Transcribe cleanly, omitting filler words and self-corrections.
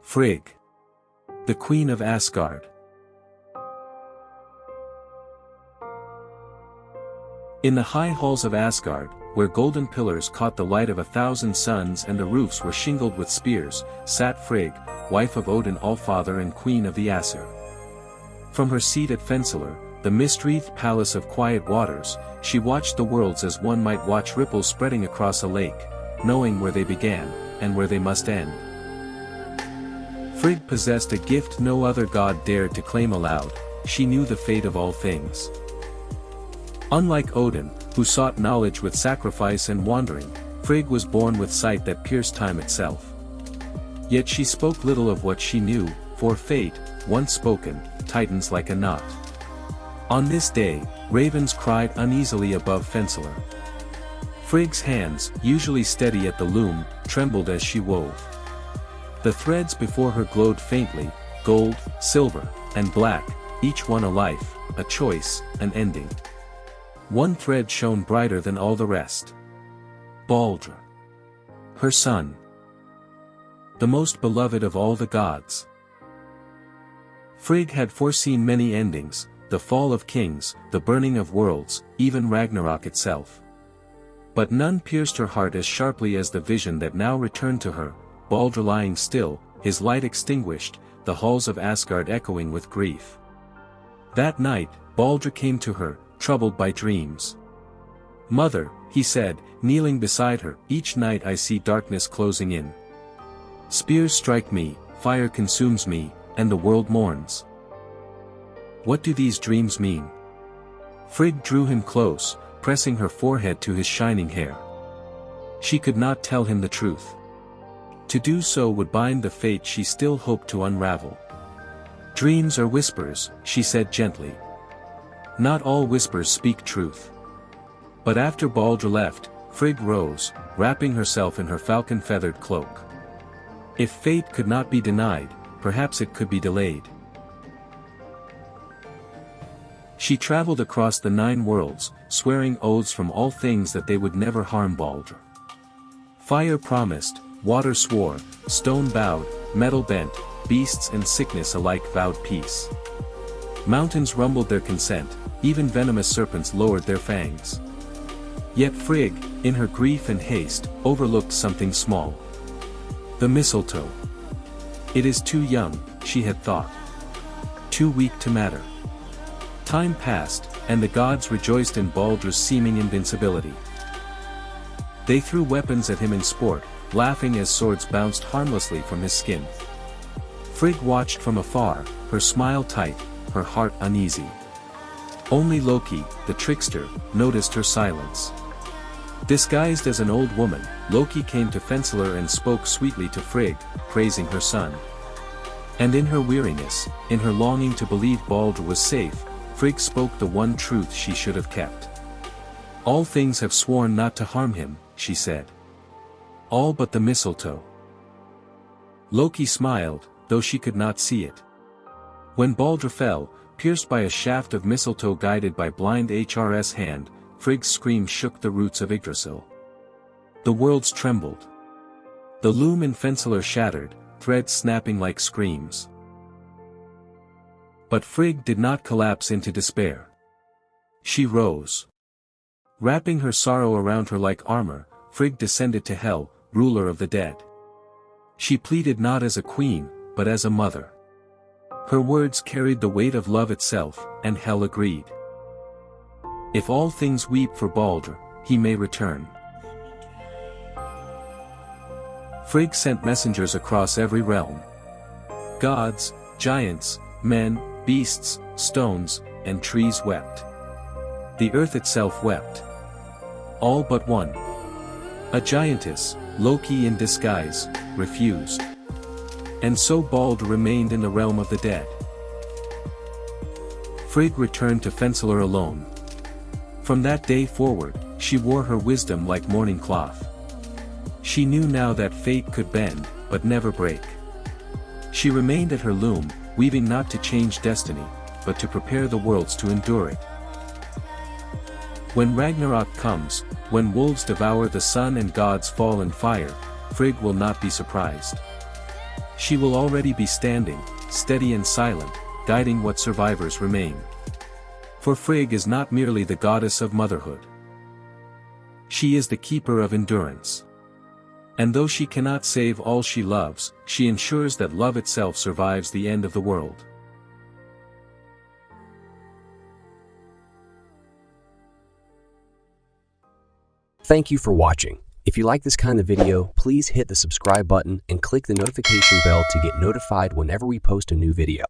Frigg, the Queen of Asgard. In the high halls of Asgard, where golden pillars caught the light of 1,000 suns and the roofs were shingled with spears, sat Frigg, wife of Odin Allfather and Queen of the Aesir. From her seat at Fensalar, the mist-wreathed palace of quiet waters, she watched the worlds as one might watch ripples spreading across a lake, knowing where they began, and where they must end. Frigg possessed a gift no other god dared to claim aloud: she knew the fate of all things. Unlike Odin, who sought knowledge with sacrifice and wandering, Frigg was born with sight that pierced time itself. Yet she spoke little of what she knew, for fate, once spoken, tightens like a knot. On this day, ravens cried uneasily above Fensalar. Frigg's hands, usually steady at the loom, trembled as she wove. The threads before her glowed faintly, gold, silver, and black, each one a life, a choice, an ending. One thread shone brighter than all the rest. Baldr, her son, the most beloved of all the gods. Frigg had foreseen many endings, the fall of kings, the burning of worlds, even Ragnarok itself. But none pierced her heart as sharply as the vision that now returned to her: Baldr lying still, his light extinguished, the halls of Asgard echoing with grief. That night, Baldr came to her, troubled by dreams. "Mother," he said, kneeling beside her, "each night I see darkness closing in. Spears strike me, fire consumes me, and the world mourns. What do these dreams mean?" Frigg drew him close, pressing her forehead to his shining hair. She could not tell him the truth. To do so would bind the fate she still hoped to unravel. "Dreams are whispers," she said gently. "Not all whispers speak truth." But after Baldr left, Frigg rose, wrapping herself in her falcon-feathered cloak. If fate could not be denied, perhaps it could be delayed. She traveled across the 9 worlds, swearing oaths from all things that they would never harm Baldr. Fire promised, water swore, stone bowed, metal bent, beasts and sickness alike vowed peace. Mountains rumbled their consent, even venomous serpents lowered their fangs. Yet Frigg, in her grief and haste, overlooked something small. The mistletoe. It is too young, she had thought. Too weak to matter. Time passed, and the gods rejoiced in Baldr's seeming invincibility. They threw weapons at him in sport, laughing as swords bounced harmlessly from his skin. Frigg watched from afar, her smile tight, her heart uneasy. Only Loki, the trickster, noticed her silence. Disguised as an old woman, Loki came to Fensalar and spoke sweetly to Frigg, praising her son. And in her weariness, in her longing to believe Baldr was safe, Frigg spoke the one truth she should have kept. "All things have sworn not to harm him," she said. "All but the mistletoe." Loki smiled, though she could not see it. When Baldr fell, pierced by a shaft of mistletoe guided by blind Hr's hand, Frigg's scream shook the roots of Yggdrasil. The worlds trembled. The loom in Fensalar shattered, threads snapping like screams. But Frigg did not collapse into despair. She rose. Wrapping her sorrow around her like armor, Frigg descended to Hel, ruler of the dead. She pleaded not as a queen, but as a mother. Her words carried the weight of love itself, and Hel agreed. "If all things weep for Baldr, he may return." Frigg sent messengers across every realm. Gods, giants, men, beasts, stones, and trees wept. The earth itself wept. All but one. A giantess, Loki in disguise, refused. And so Baldr remained in the realm of the dead. Frigg returned to Fensalar alone. From that day forward, she wore her wisdom like mourning cloth. She knew now that fate could bend, but never break. She remained at her loom, weaving not to change destiny, but to prepare the worlds to endure it. When Ragnarok comes, when wolves devour the sun and gods fall in fire, Frigg will not be surprised. She will already be standing, steady and silent, guiding what survivors remain. For Frigg is not merely the goddess of motherhood. She is the keeper of endurance. And though she cannot save all she loves, she ensures that love itself survives the end of the world. Thank you for watching. If you like this kind of video, please hit the subscribe button and click the notification bell to get notified whenever we post a new video.